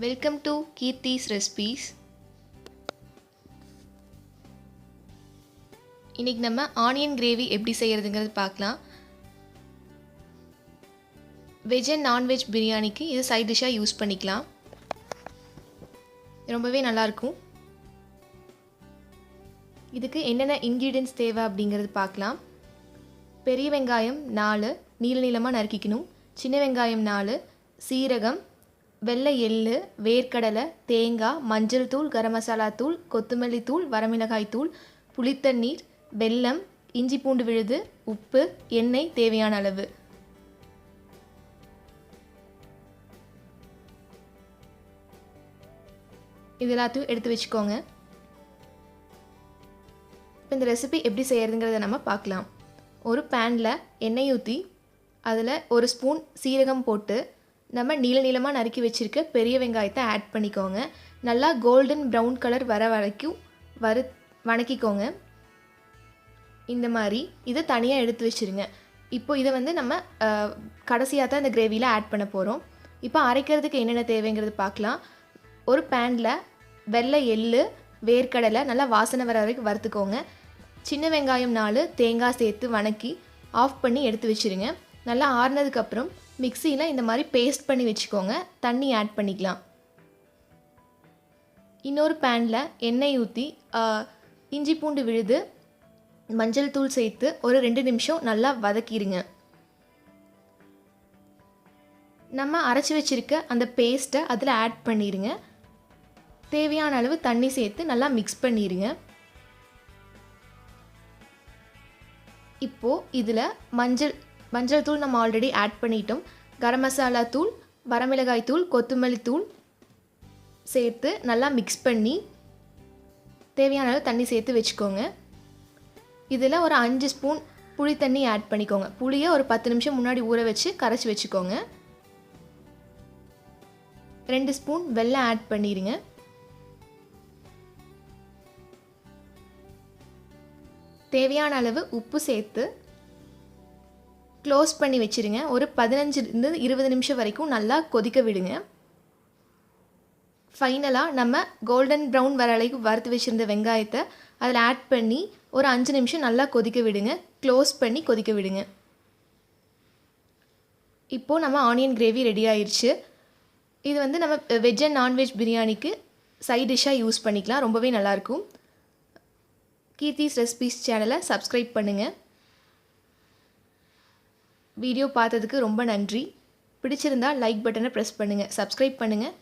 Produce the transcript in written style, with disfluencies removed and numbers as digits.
Welcome to Keerthi's recipes. இன்றைக்கி நம்ம onion gravy எப்படி செய்கிறதுங்கிறது பார்க்கலாம். வெஜ் அண்ட் நான்வெஜ் பிரியாணிக்கு இது சைட் டிஷ்ஷாக யூஸ் பண்ணிக்கலாம். ரொம்பவே நல்லாயிருக்கும். இதுக்கு என்னென்ன இன்க்ரீடியன்ட்ஸ் தேவை அப்படிங்கிறது பார்க்கலாம். பெரிய வெங்காயம் 4 நீள நீளமாக நறுக்கிக்கணும். சின்ன வெங்காயம் 4, சீரகம், வெள்ளை எள்ளு, வேர்க்கடலை, தேங்காய், மஞ்சள் தூள், கரம் மசாலா தூள், கொத்தமல்லி தூள், வரமிளகாய் தூள், புளித்தண்ணீர், வெல்லம், இஞ்சி பூண்டு விழுது, உப்பு, எண்ணெய் தேவையான அளவு. இது எல்லாத்தையும் எடுத்து வச்சுக்கோங்க. இப்போ இந்த ரெசிபி எப்படி செய்கிறதுங்கிறத நம்ம பார்க்கலாம். ஒரு பேனில் எண்ணெய் ஊற்றி அதில் ஒரு ஸ்பூன் சீரகம் போட்டு நம்ம நீள நீளமாக நறுக்கி வச்சுருக்க பெரிய வெங்காயத்தை ஆட் பண்ணிக்கோங்க. நல்லா கோல்டன் ப்ரௌன் கலர் வர வரைக்கும் வணக்கிக்கோங்க. இந்த மாதிரி இதை தனியாக எடுத்து வச்சுருங்க. இப்போ இதை வந்து நம்ம கடைசியாக தான் இந்த கிரேவியில் ஆட் பண்ண போகிறோம். இப்போ அரைக்கிறதுக்கு என்னென்ன தேவைங்கிறது பார்க்கலாம். ஒரு பேனில் வெள்ளை எள்ளு, வேர்க்கடலை நல்லா வாசனை வர வரைக்கும் வறுத்துக்கோங்க. சின்ன வெங்காயம் 4, தேங்காய் சேர்த்து வணக்கி ஆஃப் பண்ணி எடுத்து வச்சுருங்க. நல்லா ஆறுனதுக்கப்புறம் மிக்சியில் இந்த மாதிரி பேஸ்ட் பண்ணி வச்சுக்கோங்க. தண்ணி ஆட் பண்ணிக்கலாம். இன்னொரு பேனில் எண்ணெய் ஊற்றி இஞ்சி பூண்டு விழுது, மஞ்சள் தூள் சேர்த்து ஒரு 2 நிமிஷம் நல்லா வதக்கிடுங்க. நம்ம அரைச்சி வச்சுருக்க அந்த பேஸ்ட்டை அதில் ஆட் பண்ணிடுங்க. தேவையான அளவு தண்ணி சேர்த்து நல்லா மிக்ஸ் பண்ணிடுங்க. இப்போது இதில் மஞ்சள் தூள் நம்ம ஆல்ரெடி ஆட் பண்ணிட்டோம். கரம் மசாலா தூள், வரமிளகாய் தூள், கொத்தமல்லி தூள் சேர்த்து நல்லா மிக்ஸ் பண்ணி தேவையான அளவு தண்ணி சேர்த்து வச்சுக்கோங்க. இதில் ஒரு 5 ஸ்பூன் புளி தண்ணி ஆட் பண்ணிக்கோங்க. புளியை ஒரு 10 நிமிஷம் முன்னாடி ஊற வச்சு கரைச்சி வச்சுக்கோங்க. 2 ஸ்பூன் வெல்லம் ஆட் பண்ணிடுங்க. தேவையான அளவு உப்பு சேர்த்து க்ளோஸ் பண்ணி வச்சுருங்க. ஒரு 15-20 நிமிஷம் வரைக்கும் நல்லா கொதிக்க விடுங்க. ஃபைனலாக நம்ம கோல்டன் ப்ரௌன் வர அளவுக்கு வறுத்து வச்சுருந்த வெங்காயத்தை அதில் ஆட் பண்ணி ஒரு 5 நிமிஷம் நல்லா கொதிக்க விடுங்க. க்ளோஸ் பண்ணி கொதிக்க விடுங்க. இப்போது நம்ம ஆனியன் கிரேவி ரெடி ஆயிடுச்சு. இது வந்து நம்ம வெஜ் அண்ட் நான்வெஜ் பிரியாணிக்கு சைட் டிஷ்ஷாக யூஸ் பண்ணிக்கலாம். ரொம்பவே நல்லாயிருக்கும். கீர்த்திஸ் ரெசிபீஸ் சேனலை சப்ஸ்கிரைப் பண்ணுங்கள். வீடியோ பார்த்ததுக்கு ரொம்ப நன்றி. பிடிச்சிருந்தால் லைக் பட்டனை ப்ரெஸ் பண்ணுங்கள். சப்ஸ்கிரைப் பண்ணுங்கள்.